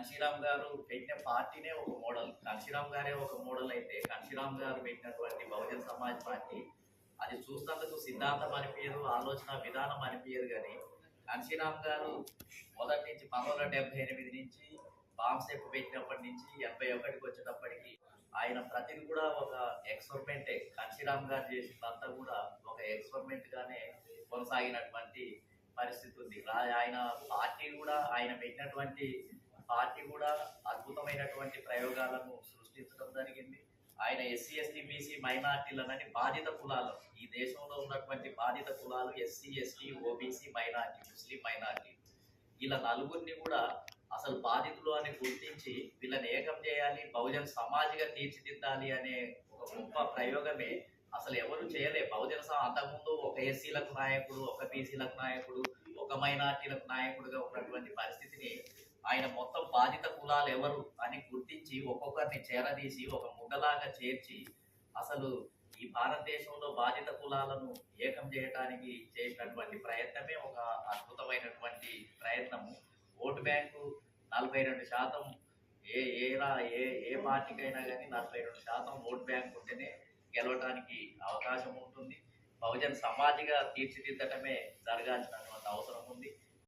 కాంశీరామ్ గారు పెట్టిన పార్టీనే ఒక మోడల్. కాంశీరామ్ గారే ఒక మోడల్ అయితే కాంశీరామ్ గారు పెట్టినటువంటి బహుజన్ సమాజ్ పార్టీ అది చూసినందుకు సిద్ధాంతం అనిపించదు, ఆలోచన విధానం అనిపించదు. కానీ కాంశీరామ్ గారు మొదటి నుంచి 1978 నుంచి బాంబ్సెప్ పెట్టినప్పటి నుంచి 81కి వచ్చేటప్పటికి ఆయన ప్రతిది కూడా ఒక ఎక్స్పెరిమెంటే. కాంశీరామ్ గారు చేసినంతా కూడా ఒక ఎక్స్పెరిమెంట్ గానే కొనసాగినటువంటి పరిస్థితి ఉంది. ఆయన పార్టీ కూడా ఆయన పెట్టినటువంటి పార్టీ కూడా అద్భుతమైనటువంటి ప్రయోగాలను సృష్టించడం జరిగింది. ఆయన ఎస్సీ ఎస్టీ బీసీ మైనార్టీలనని బాధిత కులాలు, ఈ దేశంలో ఉన్నటువంటి బాధిత కులాలు ఎస్సీ ఎస్టీ ఓబీసీ మైనార్టీ ముస్లిం మైనార్టీ, వీళ్ళ నలుగురిని కూడా అసలు బాధితులు అని గుర్తించి వీళ్ళని ఏకం చేయాలి, బహుజన్ సమాజ్గా తీర్చిదిద్దాలి అనే ఒక గొప్ప ప్రయోగమే అసలు ఎవరు చేయలే. బహుజన అంతకుముందు ఒక ఎస్సీలకు నాయకుడు, ఒక బీసీలకు నాయకుడు, ఒక మైనార్టీలకు నాయకుడుగా ఉన్నటువంటి పరిస్థితిని ఆయన మొత్తం బాధిత కులాలు ఎవరు అని గుర్తించి ఒక్కొక్కరిని చేరదీసి ఒక ముద్దలాగా చేర్చి అసలు ఈ భారతదేశంలో బాధిత కులాలను ఏకం చేయడానికి చేసినటువంటి ప్రయత్నమే ఒక అద్భుతమైనటువంటి ప్రయత్నము. ఓటు బ్యాంకు 42% ఏ ఏ ఏ పార్టీకైనా కానీ 42% ఓటు బ్యాంక్ ఉంటేనే గెలవడానికి అవకాశం ఉంటుంది. బహుజన్ సమాజ్గా తీర్చిదిద్దటమే జరగాల్సినటువంటి అవసరం ఉంది.